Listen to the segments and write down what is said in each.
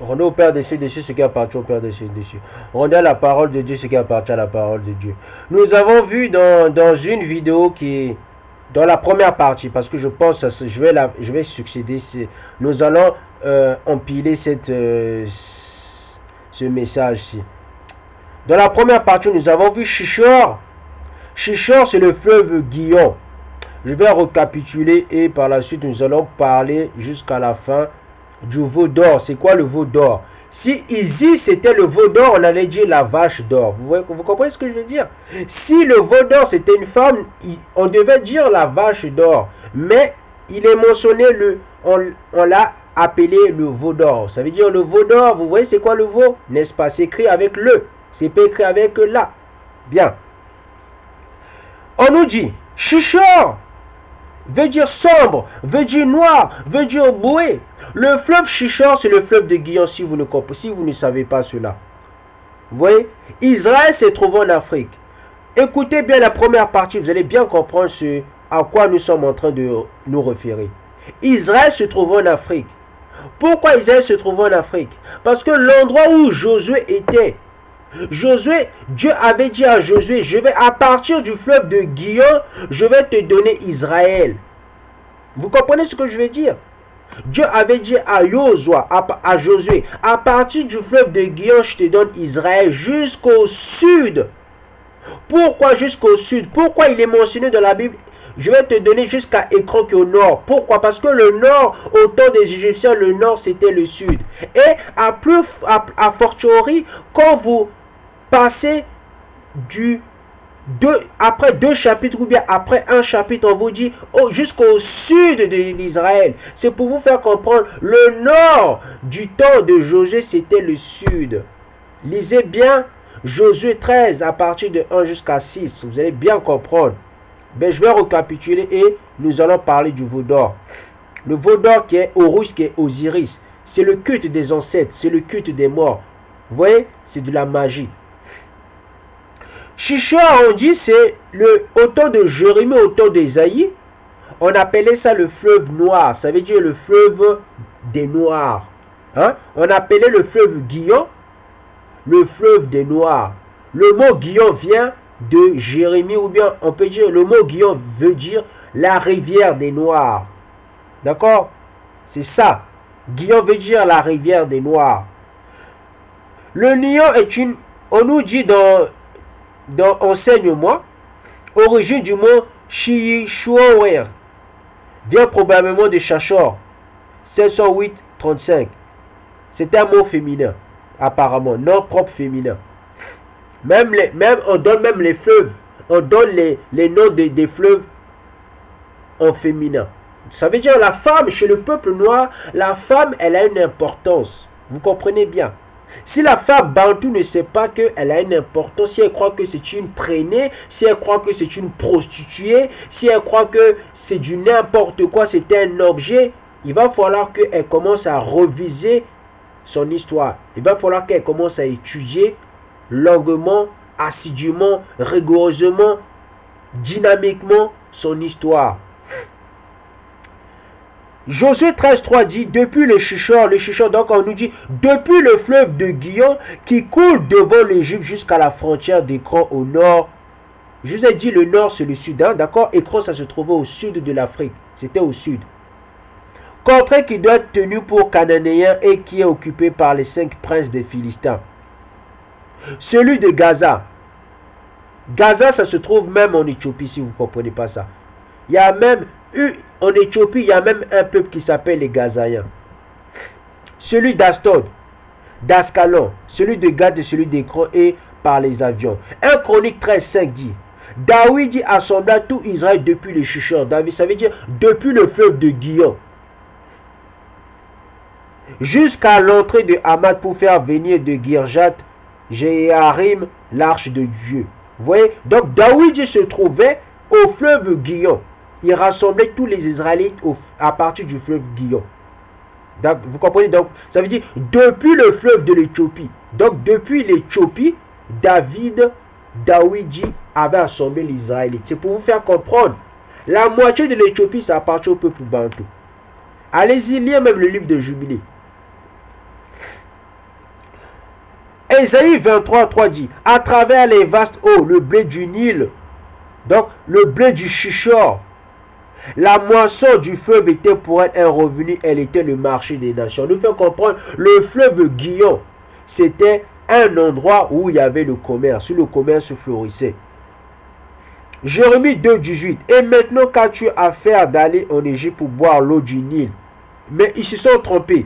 Rendez au Père des cieux ce qui appartient au Père des cieux. Rendez à la parole de Dieu ce qui appartient à la parole de Dieu. Nous avons vu dans une vidéo qui est dans la première partie, parce que je pense que je vais succéder. Nous allons empiler ce message-ci. Dans la première partie, nous avons vu Chichor. Chichor, c'est le fleuve Guillon. Je vais récapituler et par la suite, nous allons parler jusqu'à la fin du veau d'or. C'est quoi le veau d'or? Si Isis c'était le veau d'or, on allait dire la vache d'or. Vous comprenez ce que je veux dire? Si le veau d'or c'était une femme, on devait dire la vache d'or. Mais il est mentionné, on l'a appelé le veau d'or. Ça veut dire le veau d'or, vous voyez c'est quoi le veau? N'est-ce pas? C'est écrit avec le. C'est pas écrit avec la. Bien. On nous dit, Chichor veut dire sombre, veut dire noir, veut dire boué. Le fleuve Chichor, c'est le fleuve de Guillon, si vous ne savez pas cela. Vous voyez, Israël se trouve en Afrique. Écoutez bien la première partie, vous allez bien comprendre à quoi nous sommes en train de nous référer. Israël se trouve en Afrique. Pourquoi Israël se trouve en Afrique? Parce que l'endroit où Josué était, Dieu avait dit à Josué, à partir du fleuve de Guillon, je vais te donner Israël. Vous comprenez ce que je veux dire? Dieu avait dit à Josué, à partir du fleuve de Guillon, je te donne Israël jusqu'au sud. Pourquoi jusqu'au sud? Pourquoi il est mentionné dans la Bible? Je vais te donner jusqu'à Écran qui est au nord. Pourquoi? Parce que le nord, au temps des Égyptiens, le nord c'était le sud. Et à fortiori, quand vous passez après 2 chapitres ou bien après 1 chapitre, on vous dit jusqu'au sud de l'Israël. C'est pour vous faire comprendre, le nord du temps de Josué, c'était le sud. Lisez bien Josué 13 à partir de 1 jusqu'à 6. Vous allez bien comprendre. Je vais récapituler et nous allons parler du veau d'or. Le veau d'or qui est Horus, qui est Osiris. C'est le culte des ancêtres, c'est le culte des morts. Vous voyez, c'est de la magie. Chichor, on dit, c'est au temps de Jérémie, au temps d'Ésaïe, on appelait ça le fleuve noir. Ça veut dire le fleuve des noirs. Hein? On appelait le fleuve Guillon le fleuve des noirs. Le mot Guillon vient de Jérémie, ou bien on peut dire, le mot Guillon veut dire la rivière des noirs. D'accord? C'est ça. Guillon veut dire la rivière des noirs. Le lion est on nous dit dans Enseigne-moi, origine du mot Chichuawer, vient probablement de Chachor, 708-35. C'est un mot féminin, apparemment, nom propre féminin. On donne même les fleuves, on donne les noms des fleuves en féminin. Ça veut dire la femme, chez le peuple noir, la femme, elle a une importance. Vous comprenez bien? Si la femme bantou ne sait pas qu'elle a une importance, si elle croit que c'est une traînée, si elle croit que c'est une prostituée, si elle croit que c'est du n'importe quoi, c'est un objet, il va falloir qu'elle commence à reviser son histoire. Il va falloir qu'elle commence à étudier longuement, assidûment, rigoureusement, dynamiquement son histoire. Josué 13.3 dit, depuis le Chichor, donc on nous dit, depuis le fleuve de Guillon qui coule devant l'Égypte jusqu'à la frontière d'Écran au nord. Je vous ai dit le nord c'est le sud, hein, d'accord? Écran ça se trouvait au sud de l'Afrique, c'était au sud. Contrée qui doit être tenue pour Cananéens et qui est occupée par les 5 princes des Philistins. Celui de Gaza. Gaza ça se trouve même en Éthiopie si vous ne comprenez pas ça. Il y a même en Éthiopie, il y a même un peuple qui s'appelle les Gazaïens. Celui d'Astod, d'Ascalon, celui de Gad et celui d'Écran et par les avions. 1 Chronique 13.5 dit, David assembla tout Israël depuis les Chichor. David, ça veut dire depuis le fleuve de Guillon jusqu'à l'entrée de Hamad pour faire venir de Girjat Jéharim l'arche de Dieu. Vous voyez, donc David se trouvait au fleuve Guillon. Il rassemblait tous les Israélites à partir du fleuve Guillon. Donc, vous comprenez? Donc, ça veut dire depuis le fleuve de l'Éthiopie. Donc, depuis l'Éthiopie, David avait assemblé les Israélites. C'est pour vous faire comprendre. La moitié de l'Éthiopie, ça appartient au peuple bantou. Allez-y, lire même le livre de Jubilé. Ésaïe 23, 3 dit, à travers les vastes eaux, le blé du Nil, donc le blé du Shishor, la moisson du fleuve était pour elle un revenu, elle était le marché des nations. Nous fait comprendre, le fleuve Guillon, c'était un endroit où il y avait le commerce, où le commerce florissait. Jérémie 2, 18, et maintenant qu'as-tu affaire d'aller en Égypte pour boire l'eau du Nil? Mais ils se sont trompés.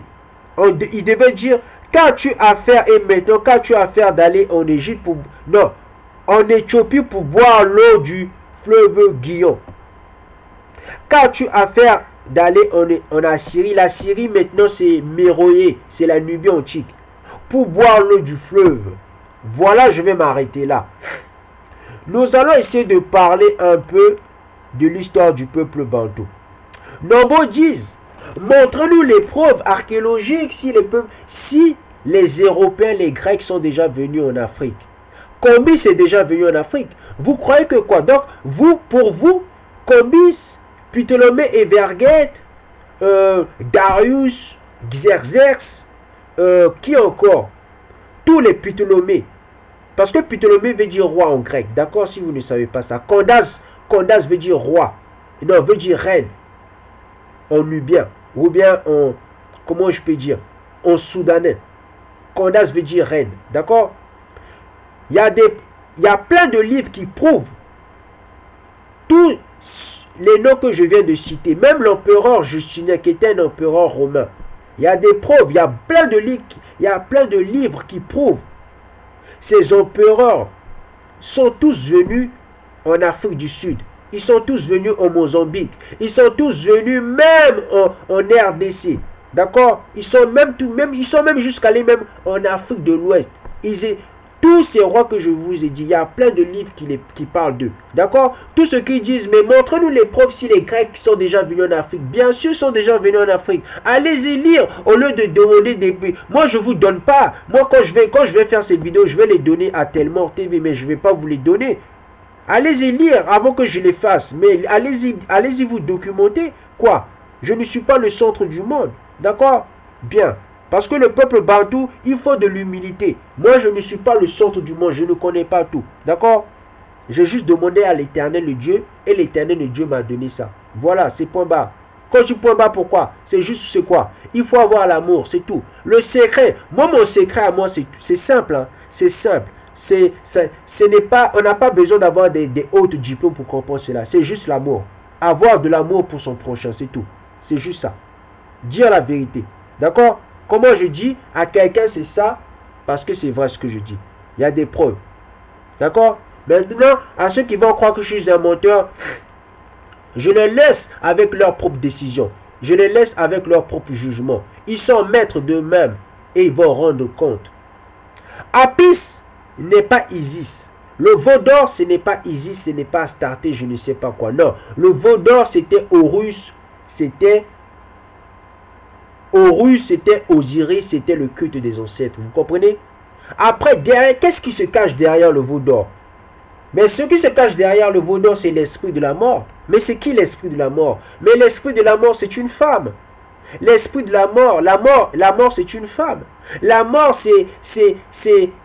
Ils devaient dire, qu'as-tu affaire, et maintenant qu'as-tu affaire d'aller en Égypte pour... Non, en Éthiopie pour boire l'eau du fleuve Guillon. Qu'as-tu affaire d'aller en Assyrie? La Syrie maintenant c'est Méroé, c'est la Nubie antique. Pour boire l'eau du fleuve. Voilà, je vais m'arrêter là. Nous allons essayer de parler un peu de l'histoire du peuple bantou. Nombreux disent, montre-nous les preuves archéologiques si les Européens, les Grecs sont déjà venus en Afrique. Combis est déjà venu en Afrique. Vous croyez que quoi? Donc, pour vous, Combis, Ptolémée et Vergette, Darius, Xerxes, qui encore? Tous les Ptolémées. Parce que Ptolémée veut dire roi en grec. D'accord, si vous ne savez pas ça. Candace veut dire roi. Non, veut dire reine. En nubien. Ou bien en, comment je peux dire? En soudanais. Candace veut dire reine. D'accord? Il y a plein de livres qui prouvent tous les noms que je viens de citer. Même l'empereur Justinien, qui était un empereur romain. Il y a des preuves, il y a plein de livres qui prouvent. Ces empereurs sont tous venus en Afrique du Sud. Ils sont tous venus au Mozambique. Ils sont tous venus même en RDC. D'accord? Ils sont même jusqu'à aller même en Afrique de l'Ouest. Tous ces rois que je vous ai dit, il y a plein de livres qui parlent d'eux. D'accord? Tous ceux qui disent, mais montre-nous les preuves si les Grecs sont déjà venus en Afrique. Bien sûr, ils sont déjà venus en Afrique. Allez-y lire au lieu de demander des pays. Moi, je ne vous donne pas. Moi, quand je vais faire ces vidéos, je vais les donner à Tellement TV, mais je ne vais pas vous les donner. Allez-y lire avant que je les fasse. Mais allez-y vous documenter. Quoi? Je ne suis pas le centre du monde. D'accord? Bien. Parce que le peuple bantou, il faut de l'humilité. Moi, je ne suis pas le centre du monde. Je ne connais pas tout. D'accord? J'ai juste demandé à l'éternel le Dieu. Et l'éternel le Dieu m'a donné ça. Voilà, c'est point barre. Quand je dis point barre, pourquoi? C'est juste, c'est quoi? Il faut avoir l'amour, c'est tout. Le secret. Moi, mon secret à moi, c'est simple. Hein. C'est simple. On n'a pas besoin d'avoir des hautes diplômes pour comprendre cela. C'est juste l'amour. Avoir de l'amour pour son prochain, c'est tout. C'est juste ça. Dire la vérité. D'accord? Comment je dis à quelqu'un c'est ça? Parce que c'est vrai ce que je dis. Il y a des preuves. D'accord? Maintenant, à ceux qui vont croire que je suis un menteur, je les laisse avec leur propre décision. Je les laisse avec leur propre jugement. Ils sont maîtres d'eux-mêmes et ils vont rendre compte. Apis n'est pas Isis. Le veau d'or, ce n'est pas Isis, ce n'est pas Astarté, je ne sais pas quoi. Non, le veau d'or, c'était Horus, c'était Osiris, c'était le culte des ancêtres. Vous comprenez? Après, derrière, qu'est-ce qui se cache derrière le veau d'or? Mais ce qui se cache derrière le veau d'or, c'est l'esprit de la mort. Mais c'est qui l'esprit de la mort? Mais l'esprit de la mort, c'est une femme. L'esprit de la mort, c'est une femme. La mort, c'est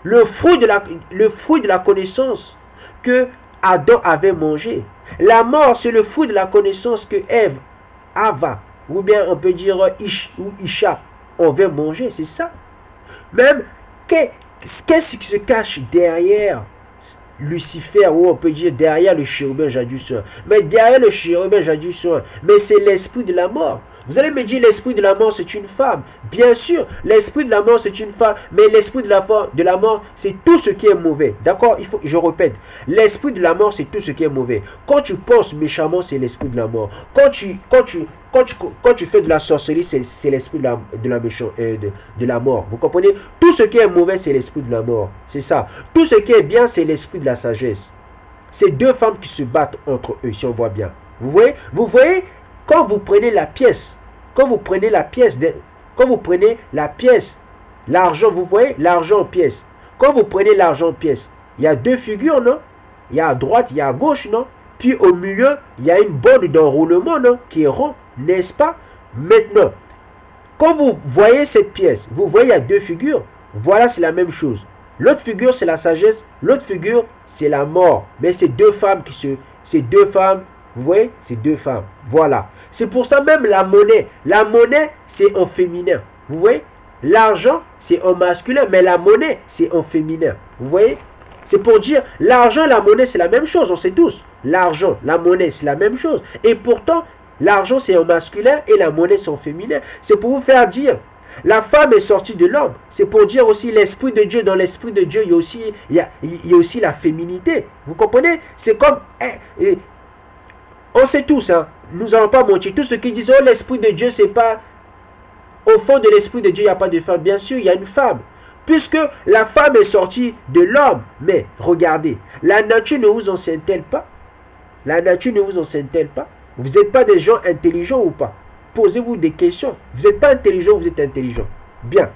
le fruit de la connaissance que Adam avait mangé. La mort, c'est le fruit de la connaissance que Ève, Ava, ou bien on peut dire Isha, on veut manger, c'est ça. Même, qu'est-ce qui se cache derrière Lucifer, ou on peut dire derrière le chérubin Jadussoin? Mais derrière le chérubin Jadussoin, mais c'est l'esprit de la mort. Vous allez me dire l'esprit de la mort c'est une femme. Bien sûr, l'esprit de la mort c'est une femme, mais l'esprit de la mort c'est tout ce qui est mauvais. D'accord? Je répète, l'esprit de la mort c'est tout ce qui est mauvais. Quand tu penses méchamment, c'est l'esprit de la mort. Quand tu fais de la sorcellerie, c'est l'esprit de la mort. Vous comprenez? Tout ce qui est mauvais, c'est l'esprit de la mort. C'est ça. Tout ce qui est bien, c'est l'esprit de la sagesse. C'est deux femmes qui se battent entre eux, si on voit bien. Vous voyez? Quand vous prenez la pièce, l'argent, vous voyez, l'argent en pièces. Quand vous prenez l'argent en pièces, il y a deux figures, non? Il y a à droite, il y a à gauche, non? Puis au milieu, il y a une bande d'enroulement, non? Qui est rond, n'est-ce pas? Maintenant, quand vous voyez cette pièce, vous voyez il y a deux figures. Voilà, c'est la même chose. L'autre figure, c'est la sagesse. L'autre figure, c'est la mort. Mais c'est deux femmes qui se... C'est deux femmes, vous voyez, c'est deux femmes. Voilà. C'est pour ça même la monnaie. La monnaie, c'est en féminin. Vous voyez? L'argent, c'est en masculin, mais la monnaie, c'est en féminin. Vous voyez? C'est pour dire, l'argent et la monnaie, c'est la même chose, on sait tous. L'argent, la monnaie, c'est la même chose. Et pourtant, l'argent, c'est en masculin et la monnaie, c'est en féminin. C'est pour vous faire dire, la femme est sortie de l'homme. C'est pour dire aussi l'Esprit de Dieu. Dans l'Esprit de Dieu, il y a aussi la féminité. Vous comprenez? C'est comme... on sait tous, hein, nous n'allons pas mentir. Tous ceux qui disent, oh, l'Esprit de Dieu, c'est pas... Au fond de l'Esprit de Dieu, il n'y a pas de femme. Bien sûr, il y a une femme. Puisque la femme est sortie de l'homme. Mais, regardez, la nature ne vous enseigne-t-elle pas? La nature ne vous enseigne-t-elle pas? Vous n'êtes pas des gens intelligents ou pas? Posez-vous des questions. Vous n'êtes pas intelligent, vous êtes intelligent. Bien.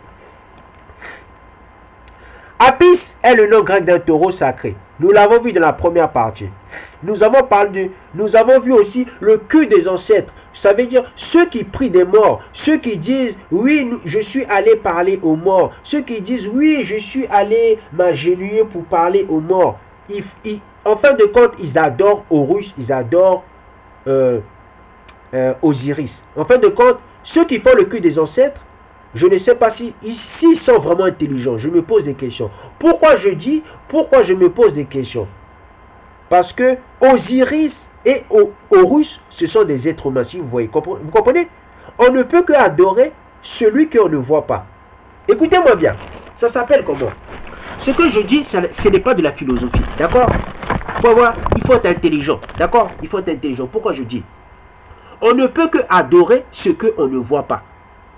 Apis est le nom grec d'un taureau sacré. Nous l'avons vu dans la première partie. Nous avons vu aussi le cul des ancêtres. Ça veut dire ceux qui prient des morts, ceux qui disent oui, je suis allé parler aux morts, ceux qui disent oui, je suis allé m'agenouiller pour parler aux morts. En fin de compte, ils adorent Horus, ils adorent Osiris. En fin de compte, ceux qui font le cul des ancêtres, je ne sais pas s'ils sont vraiment intelligents. Je me pose des questions. Pourquoi je me pose des questions? Parce que Osiris et Horus, ce sont des êtres humains, si vous voyez. Vous comprenez? On ne peut que adorer celui qu'on ne voit pas. Écoutez-moi bien. Ça s'appelle comment? Ce que je dis, ce n'est pas de la philosophie. D'accord? Il faut être intelligent. D'accord? Il faut être intelligent. Pourquoi je dis? On ne peut que adorer ce qu'on ne voit pas.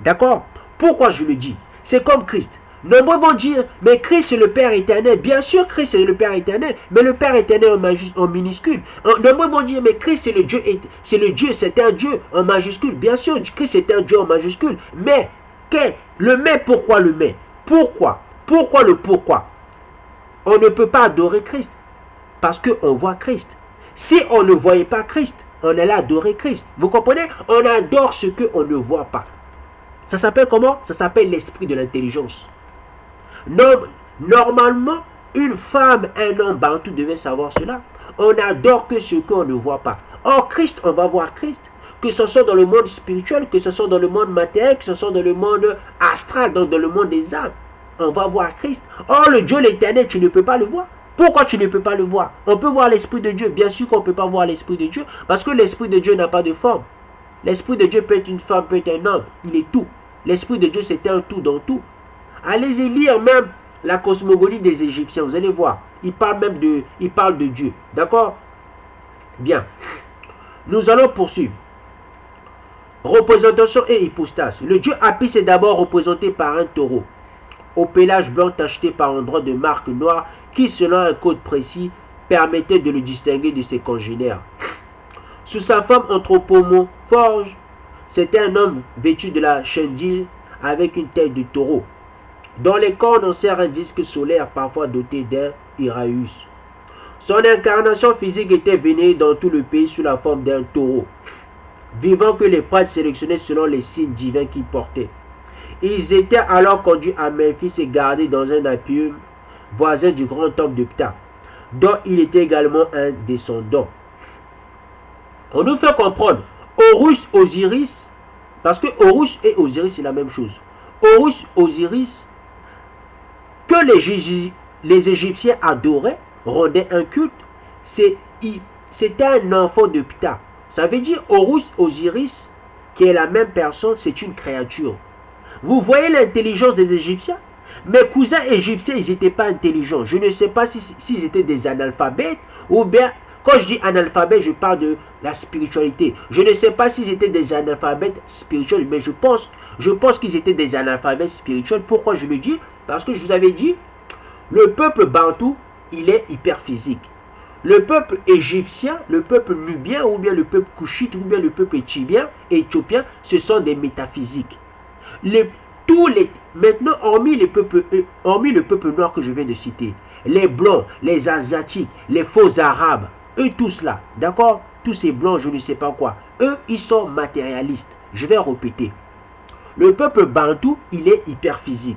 D'accord? Pourquoi je le dis? C'est comme Christ. Nombreux vont dire, mais Christ c'est le Père éternel. Bien sûr, Christ c'est le Père éternel, mais le Père éternel en minuscule. Nombreux vont dire, mais Christ c'est le Dieu, c'est un Dieu en majuscule. Bien sûr, Christ c'est un Dieu en majuscule. Mais, pourquoi le mais? Pourquoi? Pourquoi le pourquoi? On ne peut pas adorer Christ, parce qu'on voit Christ. Si on ne voyait pas Christ, on allait adorer Christ. Vous comprenez? On adore ce qu'on ne voit pas. Ça s'appelle comment? Ça s'appelle l'esprit de l'intelligence. Normalement, une femme, un homme bantou devait savoir cela. On adore que ce qu'on ne voit pas. Or, Christ, on va voir Christ. Que ce soit dans le monde spirituel, que ce soit dans le monde matériel, que ce soit dans le monde astral, dans le monde des âmes. On va voir Christ. Or, le Dieu l'éternel, tu ne peux pas le voir. Pourquoi tu ne peux pas le voir? On peut voir l'Esprit de Dieu. Bien sûr qu'on ne peut pas voir l'Esprit de Dieu. Parce que l'Esprit de Dieu n'a pas de forme. L'Esprit de Dieu peut être une femme, peut être un homme. Il est tout. L'Esprit de Dieu, c'est un tout dans tout. Allez-y lire même la cosmogonie des Égyptiens. Vous allez voir. Ils parlent de Dieu. D'accord? Bien. Nous allons poursuivre. Représentation et hypostase. Le dieu Apis est d'abord représenté par un taureau, au pelage blanc tacheté par endroits de marques noires qui, selon un code précis, permettait de le distinguer de ses congénères. Sous sa forme anthropomorphe, c'était un homme vêtu de la chendille avec une tête de taureau. Dans les cornes, on sert un disque solaire parfois doté d'un Iraeus. Son incarnation physique était vénérée dans tout le pays sous la forme d'un taureau, vivant que les prêtres sélectionnaient selon les signes divins qu'il portait. Ils étaient alors conduits à Memphis et gardés dans un apium voisin du grand temple de Ptah, dont il était également un descendant. On nous fait comprendre Horus, Osiris, parce que Horus et Osiris c'est la même chose. Horus, Osiris, que les Égyptiens adoraient, rendaient un culte, c'était un enfant de Ptah. Ça veut dire Horus, Osiris, qui est la même personne, c'est une créature. Vous voyez l'intelligence des Égyptiens? Mes cousins égyptiens, ils n'étaient pas intelligents. Je ne sais pas s'ils étaient des analphabètes ou bien, quand je dis analphabète, je parle de la spiritualité. Je ne sais pas s'ils étaient des analphabètes spirituels, mais je pense qu'ils étaient des analphabètes spirituels. Pourquoi je le dis? Parce que je vous avais dit, le peuple bantou, il est hyper physique. Le peuple égyptien, le peuple nubien, ou bien le peuple couchite, ou bien le peuple éthiopien, ce sont des métaphysiques. Maintenant, hormis le peuple noir que je viens de citer, les blancs, les asiatiques, les faux arabes, eux tous là, d'accord? Tous ces blancs, je ne sais pas quoi, eux, ils sont matérialistes. Je vais répéter. Le peuple bantou, il est hyper physique.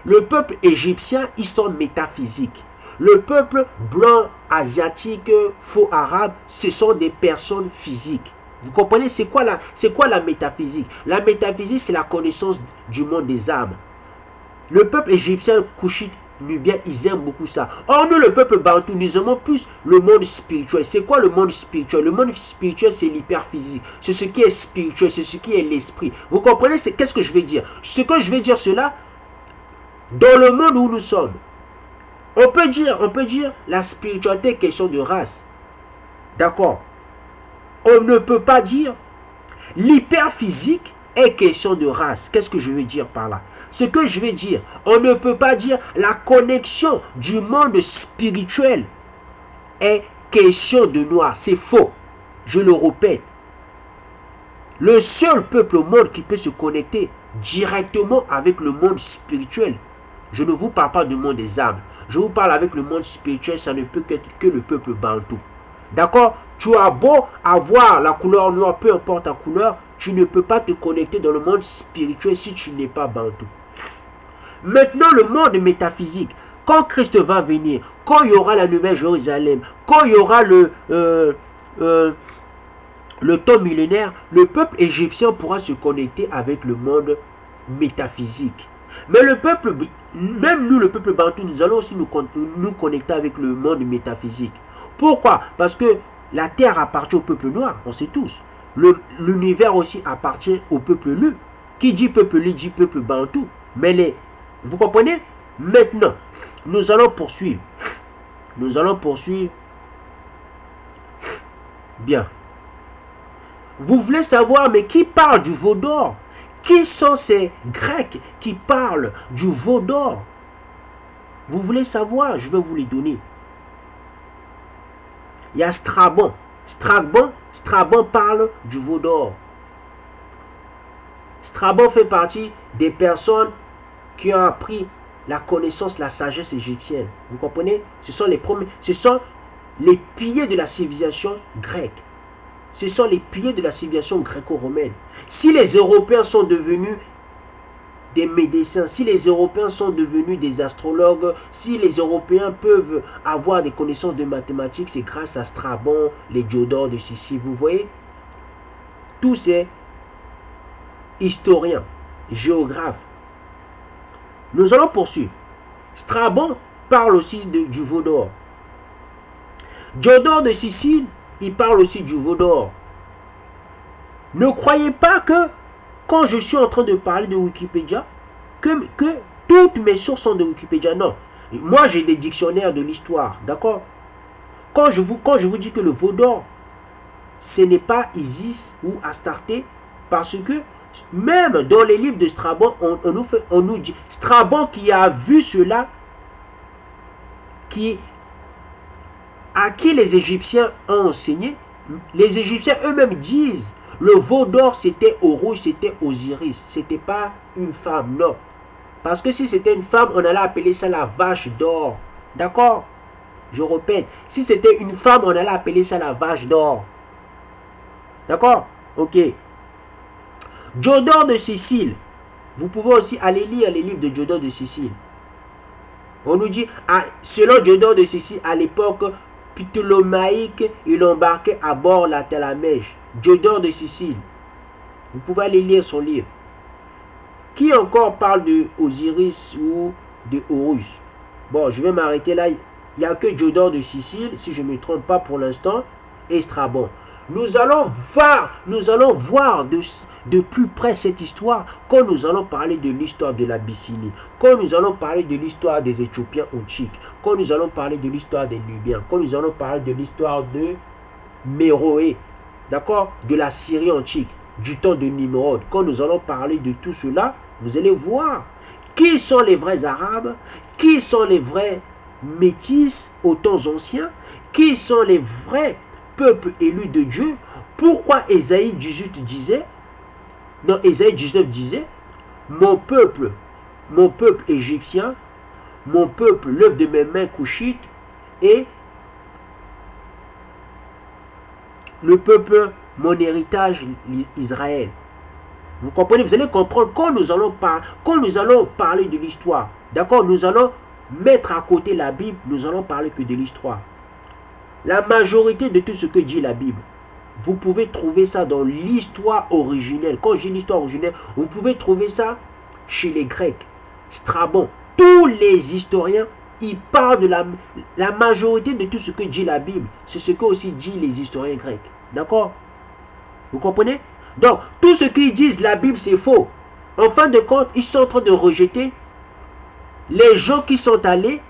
Le peuple égyptien, ils sont métaphysiques. Le peuple blanc, asiatique, faux arabe, ce sont des personnes physiques. Vous comprenez, c'est quoi la métaphysique? La métaphysique, c'est la connaissance du monde des âmes. Le peuple égyptien, couchite, nubien, ils aiment beaucoup ça. Or, nous, le peuple bantou, nous aimons plus le monde spirituel. C'est quoi le monde spirituel? Le monde spirituel, c'est l'hyperphysique. C'est ce qui est spirituel, c'est ce qui est l'esprit. Vous comprenez? Qu'est-ce que je vais dire? Ce que je vais dire, cela, dans le monde où nous sommes, on peut dire, la spiritualité est question de race. D'accord? On ne peut pas dire l'hyperphysique est question de race. Qu'est-ce que je veux dire par là? Ce que je vais dire, on ne peut pas dire la connexion du monde spirituel est question de noir. C'est faux. Je le répète. Le seul peuple au monde qui peut se connecter directement avec le monde spirituel, je ne vous parle pas du monde des âmes. Je vous parle avec le monde spirituel, ça ne peut qu'être que le peuple bantou. D'accord? Tu as beau avoir la couleur noire, peu importe ta couleur, tu ne peux pas te connecter dans le monde spirituel si tu n'es pas bantou. Maintenant, le monde métaphysique, quand Christ va venir, quand il y aura la nouvelle Jérusalem, quand il y aura le temps millénaire, le peuple égyptien pourra se connecter avec le monde métaphysique. Mais le peuple, même nous, le peuple bantou, nous allons aussi nous connecter avec le monde métaphysique. Pourquoi? Parce que la terre appartient au peuple noir, on sait tous. L'univers aussi appartient au peuple lu. Qui dit peuple lu dit peuple bantou. Mais vous comprenez? Maintenant, nous allons poursuivre. Nous allons poursuivre. Bien. Vous voulez savoir, mais qui parle du veau d'or? Qui sont ces Grecs qui parlent du veau d'or? Vous voulez savoir? Je vais vous les donner. Il y a Strabon. Strabon parle du veau d'or. Strabon fait partie des personnes qui ont appris la connaissance, la sagesse égyptienne. Vous comprenez? Ce sont les piliers de la civilisation grecque. Ce sont les piliers de la civilisation gréco-romaine. Si les Européens sont devenus des médecins, si les Européens sont devenus des astrologues, si les Européens peuvent avoir des connaissances de mathématiques, c'est grâce à Strabon, les Diodore de Sicile. Vous voyez? Tous ces historiens, géographes. Nous allons poursuivre. Strabon parle aussi du veau d'or. Diodore de Sicile, il parle aussi du veau d'or. Ne croyez pas que quand je suis en train de parler de Wikipédia, que toutes mes sources sont de Wikipédia. Non. Moi, j'ai des dictionnaires de l'histoire. D'accord? Quand je vous dis que le veau d'or, ce n'est pas Isis ou Astarté, parce que même dans les livres de Strabon, on nous dit, Strabon qui a vu cela, à qui les Égyptiens ont enseigné, les Égyptiens eux-mêmes disent, le veau d'or c'était Horus, c'était Osiris, c'était pas une femme, non. Parce que si c'était une femme, on allait appeler ça la vache d'or. D'accord? Je répète, si c'était une femme, on allait appeler ça la vache d'or. D'accord? Ok. Diodore de Sicile. Vous pouvez aussi aller lire les livres de Diodore de Sicile. On nous dit, selon Diodore de Sicile, à l'époque ptolémaïque, il embarquait à bord la Talamèche. Diodore de Sicile. Vous pouvez aller lire son livre. Qui encore parle de Osiris ou de Horus? Bon, je vais m'arrêter là. Il n'y a que Diodore de Sicile, si je ne me trompe pas pour l'instant, et Strabon. Nous allons voir de plus près cette histoire quand nous allons parler de l'histoire de l'Abyssinie, quand nous allons parler de l'histoire des Éthiopiens antiques, quand nous allons parler de l'histoire des Nubiens, quand nous allons parler de l'histoire de Méroé, d'accord, de la Syrie antique, du temps de Nimrod. Quand nous allons parler de tout cela, vous allez voir qui sont les vrais Arabes, qui sont les vrais métis aux temps anciens, qui sont les vrais peuples élus de Dieu. Pourquoi Ésaïe 18 disait, non, Ésaïe 19 disait, mon peuple égyptien, mon peuple, l'œuvre de mes mains couchites, et le peuple, mon héritage, Israël. Vous comprenez? Vous allez comprendre quand nous allons parler de l'histoire. D'accord? Nous allons mettre à côté la Bible, nous allons parler que de l'histoire. La majorité de tout ce que dit la Bible, vous pouvez trouver ça dans l'histoire originelle. Quand je dis l'histoire originelle, vous pouvez trouver ça chez les Grecs, Strabon. Tous les historiens, ils parlent de la majorité de tout ce que dit la Bible. C'est ce que aussi dit les historiens grecs. D'accord? Vous comprenez? Donc, tout ce qu'ils disent, la Bible, c'est faux. En fin de compte, ils sont en train de rejeter les gens qui sont allés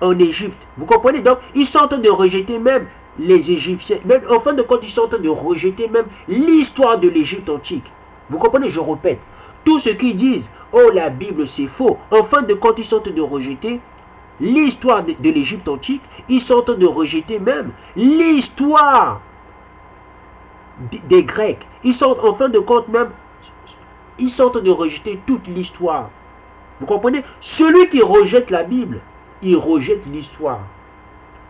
en Égypte. Vous comprenez? Donc, ils sont en train de rejeter même les Égyptiens. Même, en fin de compte, ils sont en train de rejeter même l'histoire de l'Égypte antique. Vous comprenez? Je répète. Tout ce qu'ils disent, oh, la Bible, c'est faux. En fin de compte, ils sont en train de rejeter l'histoire de l'Égypte antique. Ils sont en train de rejeter même l'histoire des Grecs. Ils sont en fin de compte même, ils sont en train de rejeter toute l'histoire. Vous comprenez? Celui qui rejette la Bible, il rejette l'histoire.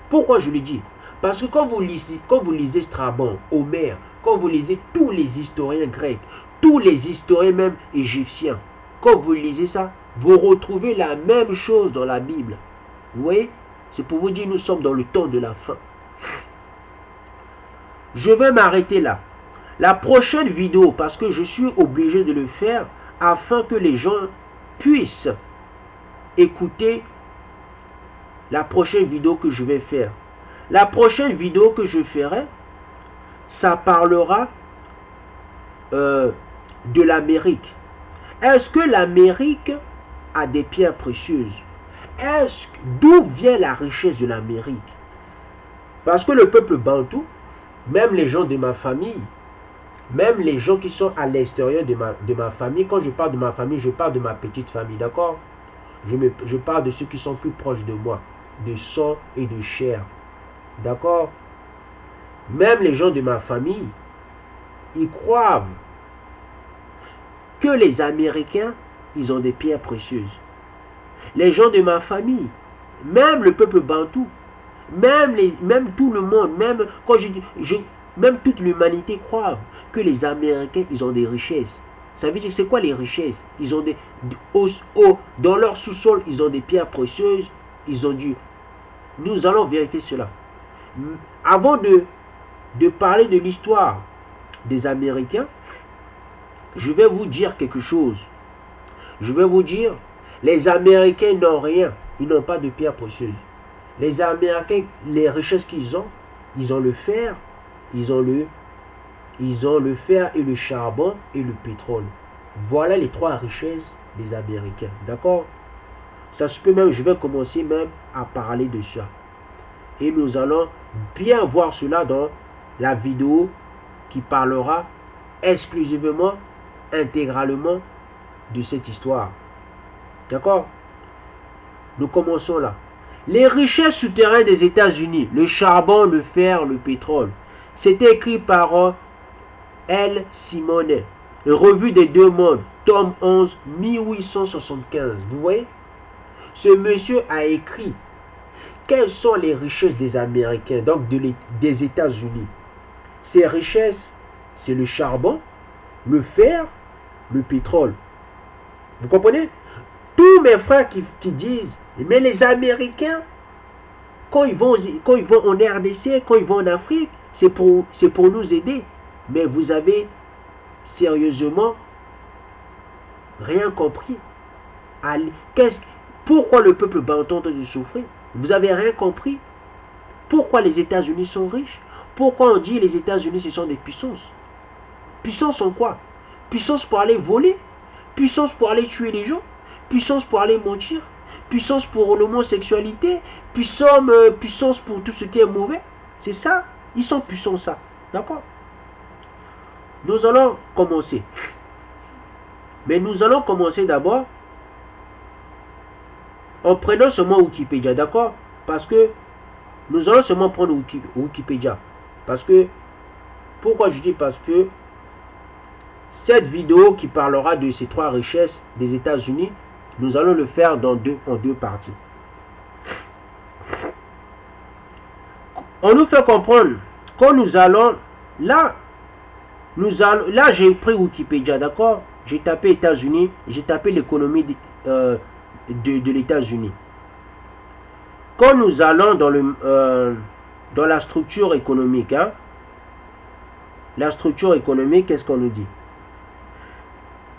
Pourquoi je le dis? Parce que quand vous lisez Strabon, Homère, quand vous lisez tous les historiens grecs, tous les historiens même égyptiens, quand vous lisez ça, vous retrouvez la même chose dans la Bible. Vous voyez? C'est pour vous dire, nous sommes dans le temps de la fin. Je vais m'arrêter là. La prochaine vidéo, parce que je suis obligé de le faire, afin que les gens puissent écouter la prochaine vidéo que je vais faire. La prochaine vidéo que je ferai, ça parlera de l'Amérique. Est-ce que l'Amérique a des pierres précieuses? D'où vient la richesse de l'Amérique? Parce que le peuple bantou, même les gens de ma famille, même les gens qui sont à l'extérieur de ma famille, quand je parle de ma famille, je parle de ma petite famille, d'accord? Je parle de ceux qui sont plus proches de moi, de sang et de chair, d'accord? Même les gens de ma famille, ils croient que les Américains, ils ont des pierres précieuses. Les gens de ma famille, même le peuple bantou, même tout le monde, même quand même toute l'humanité croit que les Américains, ils ont des richesses. Ça veut dire, c'est quoi les richesses? Ils ont dans leur sous-sol, ils ont des pierres précieuses, ils ont du... Nous allons vérifier cela. Avant de parler de l'histoire des Américains, je vais vous dire quelque chose. Je vais vous dire, les Américains n'ont rien, ils n'ont pas de pierres précieuses. Les Américains, les richesses qu'ils ont le fer, ils ont le fer et le charbon et le pétrole. Voilà les trois richesses des Américains. D'accord? Ça se peut même, je vais commencer même à parler de ça. Et nous allons bien voir cela dans la vidéo qui parlera exclusivement, intégralement de cette histoire. D'accord? Nous commençons là. Les richesses souterraines des États-Unis, le charbon, le fer, le pétrole. C'est écrit par L. Simonet, Revue des Deux Mondes, tome 11, 1875. Vous voyez? Ce monsieur a écrit quelles sont les richesses des Américains, donc des États-Unis. Ces richesses, c'est le charbon, le fer, le pétrole. Vous comprenez? Tous mes frères qui disent, mais les Américains, quand ils vont en RDC, quand ils vont en Afrique, c'est pour nous aider. Mais vous avez sérieusement rien compris. Pourquoi le peuple bantou est en train de souffrir? Vous avez rien compris? Pourquoi les États-Unis sont riches? Pourquoi on dit les États-Unis ce sont des puissances? Puissance en quoi? Puissance pour aller voler? Puissance pour aller tuer les gens? Puissance pour aller mentir? Puissance pour l'homosexualité? Puissance pour tout ce qui est mauvais? C'est ça? Ils sont puissants, ça. D'accord? Nous allons commencer. Mais nous allons commencer d'abord en prenant seulement Wikipédia, d'accord? Parce que nous allons seulement prendre Wikipédia. Parce que, pourquoi je dis parce que cette vidéo qui parlera de ces trois richesses des États-Unis, nous allons le faire en deux parties. On nous fait comprendre quand nous allons là, Là, j'ai pris Wikipédia, d'accord? J'ai tapé États-Unis, j'ai tapé l'économie de l'États-Unis. Quand nous allons dans la structure économique, hein, la structure économique, qu'est-ce qu'on nous dit?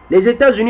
Les États-Unis